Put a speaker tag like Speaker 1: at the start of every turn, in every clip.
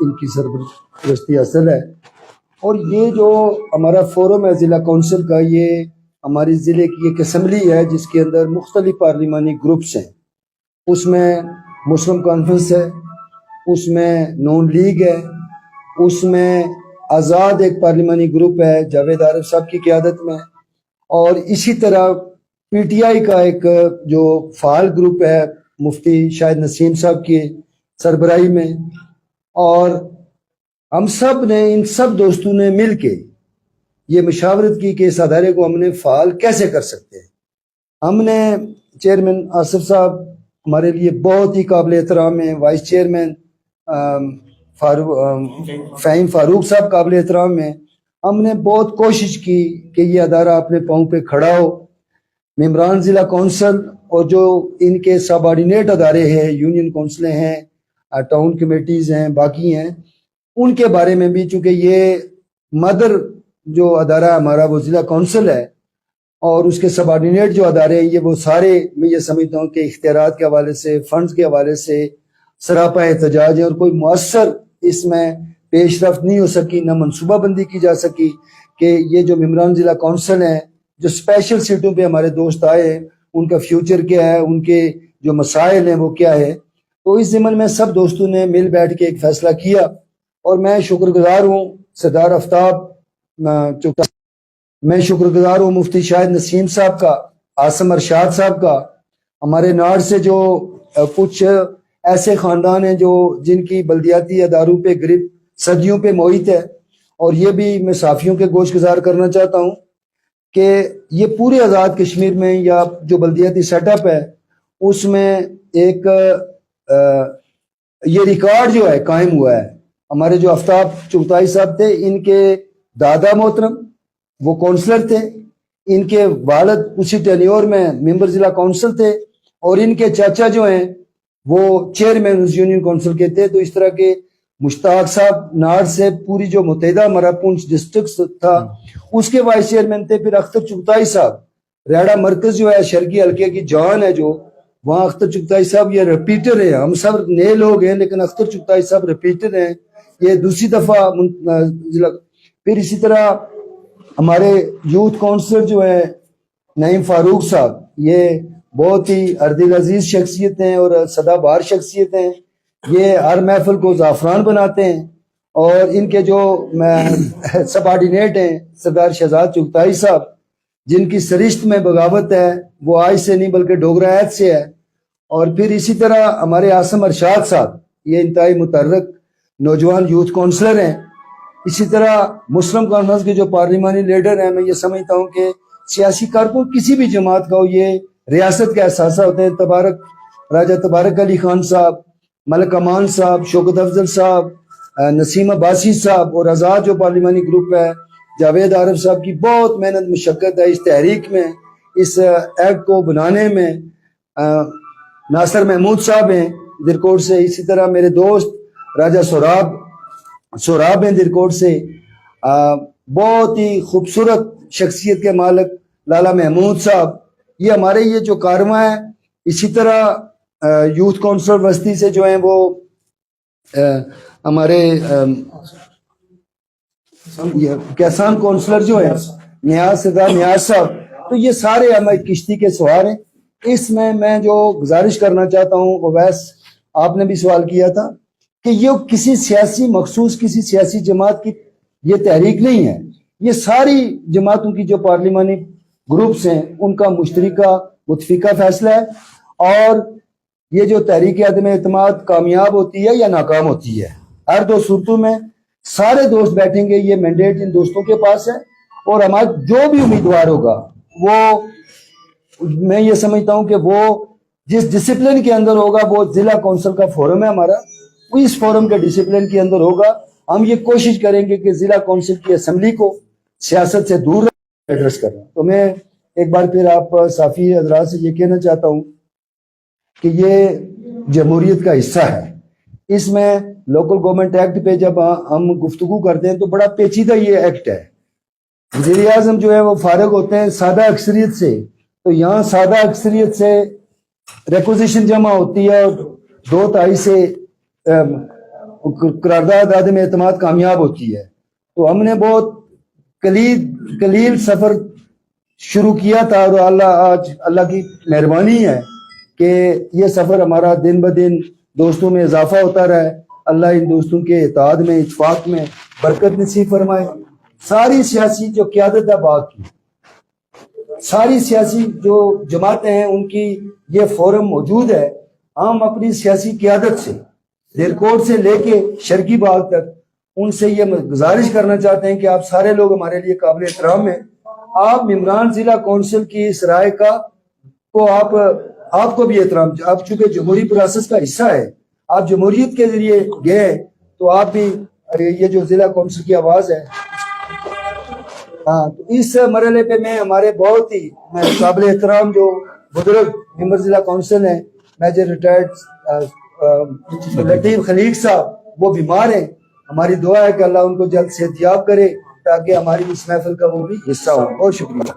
Speaker 1: ان کی سرپرستی حاصل ہے. اور یہ جو ہمارا فورم ہے ضلع کونسل کا، یہ ہماری ضلع کی ایک اسمبلی ہے جس کے اندر مختلف پارلیمانی گروپس ہیں. اس میں مسلم کانفرنس ہے، اس میں نون لیگ ہے، اس میں آزاد ایک پارلیمانی گروپ ہے جاوید عارف صاحب کی قیادت میں، اور اسی طرح پی ٹی آئی کا ایک جو فعال گروپ ہے مفتی شاہد نسیم صاحب کی سربراہی میں. اور ہم سب نے، ان سب دوستوں نے مل کے یہ مشاورت کی کہ اس ادارے کو ہم نے فعال کیسے کر سکتے ہیں. ہم نے چیئرمین آصف صاحب ہمارے لیے بہت ہی قابل احترام ہیں، وائس چیئرمین فہیم فاروق صاحب قابل احترام ہیں. ہم نے بہت کوشش کی کہ یہ ادارہ اپنے پاؤں پہ کھڑا ہو. ممبران ضلع کونسل اور جو ان کے سب آرڈینیٹ ادارے ہیں، یونین کونسلیں ہیں، ٹاؤن کمیٹیز ہیں، باقی ہیں، ان کے بارے میں بھی، چونکہ یہ مدر جو ادارہ ہمارا وہ ضلع کونسل ہے، اور اس کے سب آرڈینیٹ جو ادارے ہیں یہ وہ سارے، میں یہ سمجھتا ہوں کہ اختیارات کے حوالے سے، فنڈز کے حوالے سے سراپا احتجاج ہے، اور کوئی مؤثر اس میں پیش رفت نہیں ہو سکی، نہ منصوبہ بندی کی جا سکی کہ یہ جو ممبران ضلع کونسل ہیں جو اسپیشل سیٹوں پہ ہمارے دوست آئے ہیں ان کا فیوچر کیا ہے، ان کے جو مسائل ہیں وہ کیا ہے. تو اس ضمن میں سب دوستوں نے مل بیٹھ کے ایک فیصلہ کیا، اور میں شکر گزار ہوں سردار آفتاب، میں شکر گزار ہوں مفتی شاہد نسیم صاحب کا، عاصم ارشاد صاحب کا. ہمارے ناڑ سے جو کچھ ایسے خاندان ہیں جو جن کی بلدیاتی اداروں پہ گرفت صدیوں پہ محیط ہے، اور یہ بھی میں صحافیوں کے گوش گزار کرنا چاہتا ہوں کہ یہ پورے آزاد کشمیر میں یا جو بلدیاتی سیٹ اپ ہے اس میں ایک یہ ریکارڈ جو ہے قائم ہوا ہے. ہمارے جو آفتاب چغتائی صاحب تھے، ان کے دادا محترم وہ کونسلر تھے، ان کے والد اسی ٹینیور میں ممبر ضلع کونسل تھے، اور ان کے چاچا جو ہیں وہ چیئرمین اس یونین کونسل کے تھے. تو اس طرح کے مشتاق صاحب ناڑ سے پوری جو متحدہ ہمارا پونچھ ڈسٹرکٹ تھا اس کے وائس چیئرمین تھے. پھر اختر چغتائی صاحب ریاڑا مرکز جو ہے شرقی حلقے کی جان ہے جو وہاں، اختر چغتائی صاحب یہ ریپیٹر ہیں، ہم سب نئے لوگ ہیں لیکن اختر چغتائی صاحب ریپیٹر ہیں، یہ دوسری دفعہ ضلع. پھر اسی طرح ہمارے یوتھ کونسلر جو ہے نعیم فاروق صاحب، یہ بہت ہی اردل عزیز شخصیت ہیں اور سدا بہار شخصیت ہیں. یہ ہر محفل کو زعفران بناتے ہیں. اور ان کے جو سب آرڈینیٹ ہیں سردار شہزاد چغتائی صاحب، جن کی سرشت میں بغاوت ہے، وہ آج سے نہیں بلکہ ڈوگرا عہد سے ہے. اور پھر اسی طرح ہمارے عاصم ارشاد صاحب، یہ انتہائی متحرک نوجوان یوتھ کونسلر ہیں. اسی طرح مسلم کانفرنس کے جو پارلیمانی لیڈر ہیں، میں یہ سمجھتا ہوں کہ سیاسی کارکن کسی بھی جماعت کا ہو، یہ ریاست کے احساسہ ہوتے ہیں. راجہ تبارک علی خان صاحب، ملک امان صاحب، شوکت افضل صاحب، نسیم عباسی صاحب، اور آزاد جو پارلیمانی گروپ ہے جاوید عارف صاحب کی بہت محنت مشقت ہے اس تحریک میں، اس ایکٹ کو بنانے میں. ناصر محمود صاحب ہیں درکوٹ سے، اسی طرح میرے دوست راجہ سوراب ہیں درکوٹ سے، بہت ہی خوبصورت شخصیت کے مالک لالا محمود صاحب. یہ ہمارے یہ جو کارواں ہے. اسی طرح یوتھ کونسل وسطی سے جو ہیں وہ ہمارے کیسان کونسلر جو ہیں نیاز سردار نیاز صاحب. تو یہ سارے ہماری کشتی کے سوار ہیں. اس میں جو گزارش کرنا چاہتا ہوں، اویس آپ نے بھی سوال کیا تھا کہ یہ کسی سیاسی مخصوص کسی سیاسی جماعت کی یہ تحریک نہیں ہے، یہ ساری جماعتوں کی جو پارلیمانی گروپس ہیں ان کا مشترکہ متفقہ فیصلہ ہے. اور یہ جو تحریک عدم اعتماد کامیاب ہوتی ہے یا ناکام ہوتی ہے، ہر دو صورتوں میں سارے دوست بیٹھیں گے. یہ مینڈیٹ ان دوستوں کے پاس ہے، اور ہمارا جو بھی امیدوار ہوگا وہ، میں یہ سمجھتا ہوں کہ وہ جس ڈسپلن کے اندر ہوگا، وہ ضلع کونسل کا فورم ہے ہمارا، وہ اس فورم کے ڈسپلن کے اندر ہوگا. ہم یہ کوشش کریں گے کہ ضلع کونسل کی اسمبلی کو سیاست سے دور ایڈریس کریں. تو میں ایک بار پھر آپ صحافی حضرات سے یہ کہنا چاہتا ہوں کہ یہ جمہوریت کا حصہ ہے. اس میں لوکل گورنمنٹ ایکٹ پہ جب ہم گفتگو کرتے ہیں تو بڑا پیچیدہ یہ ایکٹ ہے. وزیر اعظم جو ہے وہ فارغ ہوتے ہیں سادہ اکثریت سے، تو یہاں سادہ اکثریت سے ریکوزیشن جمع ہوتی ہے اور 2/3 سے قرارداد عدم اعتماد کامیاب ہوتی ہے. تو ہم نے بہت قلیل سفر شروع کیا تھا اور آج اللہ کی مہربانی ہے کہ یہ سفر ہمارا دن بدن دوستوں میں اضافہ ہوتا رہا ہے. اللہ ان دوستوں کے اتحاد میں اتفاق میں برکت نصیب فرمائے. ساری سیاسی جو قیادت ہے باغ کی, ساری سیاسی جو جماعتیں ہیں ان کی یہ فورم موجود ہے. ہم اپنی سیاسی قیادت سے ایئرپورٹ سے لے کے شرقی باغ تک ان سے یہ گزارش کرنا چاہتے ہیں کہ آپ سارے لوگ ہمارے لیے قابل احترام ہیں. آپ ممبران ضلع کونسل کی اس رائے کا کو آپ کو بھی احترام, آپ چونکہ جمہوری پروسیس کا حصہ ہے, آپ جمہوریت کے ذریعے گئے تو آپ بھی یہ جو ضلع کونسل کی آواز ہے, ہاں, تو اس مرحلے پہ میں ہمارے بہت ہی قابل احترام جو بزرگ ممبر ضلع کونسل ہیں, میجر ریٹائرڈ لطیف خلیق صاحب, وہ بیمار ہیں. ہماری دعا ہے کہ اللہ ان کو جلد صحت یاب کرے تاکہ ہماری اس محفل کا وہ بھی حصہ ہو. بہت شکریہ.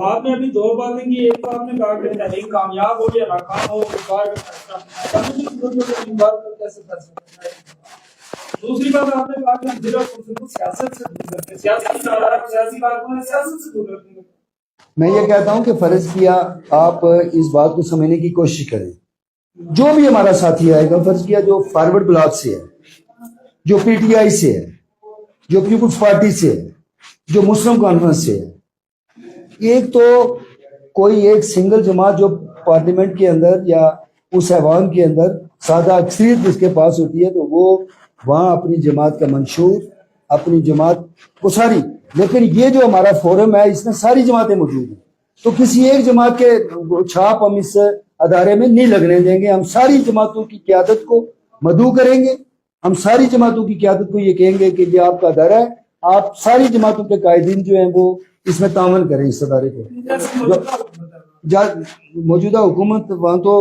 Speaker 2: آپ نے ابھی دو باتیں کی. ایک تو آپ نے کہا کہ تحریک کامیاب ہو یا ناکام ہو, دوسری بات آپ نے کہا کہ ہم ضلع کونسل کو سیاست سے دور کرتے ہیں, سیاسی کارکنوں سیاست سے دور کرتے ہیں.
Speaker 1: میں یہ کہتا ہوں کہ فرض کیا آپ اس بات کو سمجھنے کی کوشش کریں. جو بھی ہمارا ساتھی آئے گا, فرض کیا جو فارورڈ بلاک سے ہے, جو پی ٹی آئی سے ہے, جو پیپلز پارٹی سے ہے, جو مسلم کانفرنس سے ہے, ایک تو کوئی ایک سنگل جماعت جو پارلیمنٹ کے اندر یا اس ایوان کے اندر سادہ اکثریت جس کے پاس ہوتی ہے تو وہ وہاں اپنی جماعت کا منشور, اپنی جماعت کو ساری, لیکن یہ جو ہمارا فورم ہے اس میں ساری جماعتیں موجود ہیں, تو کسی ایک جماعت کے چھاپ ہم اس ادارے میں نہیں لگنے دیں گے. ہم ساری جماعتوں کی قیادت کو مدعو کریں گے, ہم ساری جماعتوں کی قیادت کو یہ کہیں گے کہ یہ آپ کا ادارہ ہے, آپ ساری جماعتوں کے قائدین جو ہیں وہ اس میں تعاون کریں اس ادارے کو. موجودہ حکومت وہاں تو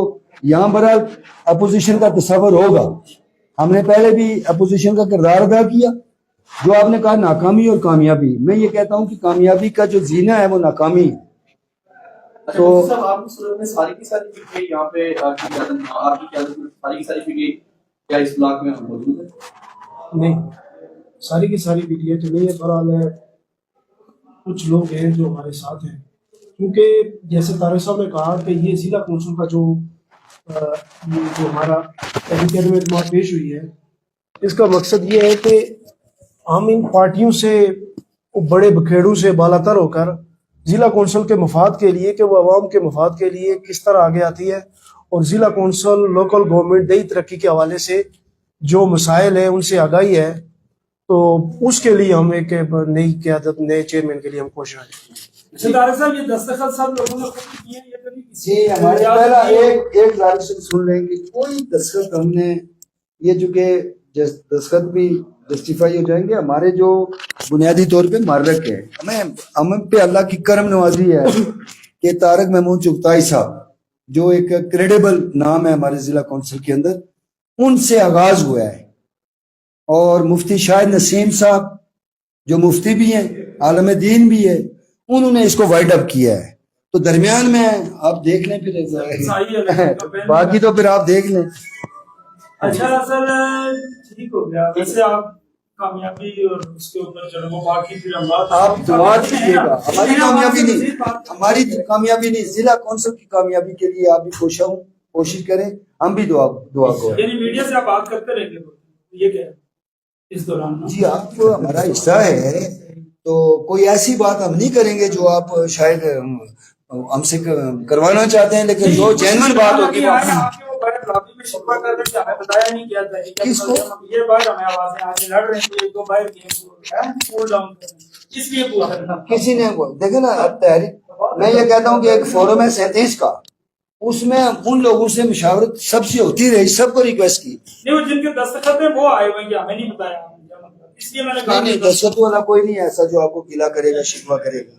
Speaker 1: یہاں برحال اپوزیشن کا تصور ہوگا, ہم نے پہلے بھی اپوزیشن کا کردار ادا کیا. جو آپ نے کہا ناکامی اور کامیابی, میں یہ کہتا ہوں کہ کامیابی کا جو زینہ ہے وہ ناکامی ہے.
Speaker 3: تو آپ کی صورت میں ساری کی ساری فکریں یہاں پہ آپ کی قیادت میں ساری کی ساری فکریں کیا اس بلاک میں موجود ہے؟
Speaker 4: نہیں, ساری کی ساری پیٹیاں تو نہیں ہے, بہرحال ہے کچھ لوگ ہیں جو ہمارے ساتھ ہیں, کیونکہ جیسے طارق صاحب نے کہا کہ یہ ضلع کونسل کا جو ہمارا تحریک عدم اعتماد پیش ہوئی ہے, اس کا مقصد یہ ہے کہ ہم ان پارٹیوں سے بڑے بکھیڑوں سے بالا تر ہو کر ضلع کونسل کے مفاد کے لیے, کہ وہ عوام کے مفاد کے لیے کس طرح آگے آتی ہے, اور ضلع کونسل لوکل گورنمنٹ دیہی ترقی کے حوالے سے جو مسائل ہیں ان سے آگاہی ہے, تو اس کے لیے ہم ایک نئی قیادت, نئے چیئرمین کے لیے ہم کوشش ہیں.
Speaker 2: طارق صاحب یہ دستخط سب لوگوں نے خود کیے ہیں, یہ کبھی
Speaker 1: جی ہمارے پہلا ایک ڈائریکشن سن لیں گے, کوئی دستخط ہم نے یہ چونکہ دستخط بھی جسٹیفائی ہو جائیں گے, ہمارے جو بنیادی طور پہ محرک ہے, ہمیں پہ اللہ کی کرم نوازی ہے کہ طارق محمود چغتائی صاحب جو ایک کریڈیبل نام ہے ہمارے ضلع کونسل کے اندر, ان سے آغاز ہوا ہے. اور مفتی شاہد نسیم صاحب جو مفتی بھی ہیں, عالم دین بھی ہے, انہوں نے اس کو وائڈ اپ کیا ہے. تو درمیان میں آپ دیکھ لیں, پھر باقی تو پھر آپ دیکھ لیں.
Speaker 2: اچھا سر ٹھیک ہو گیا. ویسے آپ کامیابی اور اس کے اوپر چلو, باقی پھر
Speaker 1: آپ دعا دیجیے گا. ہماری کامیابی نہیں, ہماری کامیابی نہیں, ضلع کونسل کی کامیابی کے لیے آپ بھی کوشش کریں, ہم بھی دعا کو.
Speaker 2: یعنی میڈیا سے آپ بات کرتے رہیں گے, یہ کیا اس دوران؟
Speaker 1: جی آپ ہمارا حصہ ہے, تو کوئی ایسی بات ہم نہیں کریں گے جو آپ شاید ہم سے کروانا چاہتے ہیں, لیکن جو جینوئن بات ہوگی کسی نے دیکھے نا تحریک, میں یہ کہتا ہوں کہ ایک فورم ہے 37 کا, اس میں ان لوگوں سے مشاورت سب سے ہوتی رہی, سب کو ریکویسٹ کی.
Speaker 2: نہیں, جن کے دستخط ہیں وہ آئے ہوئے, ہمیں نہیں بتایا, اس لیے میں نے
Speaker 1: نہیں, دستخط والا کوئی نہیں ایسا جو آپ کو گلا کرے گا, شکوہ کرے گا.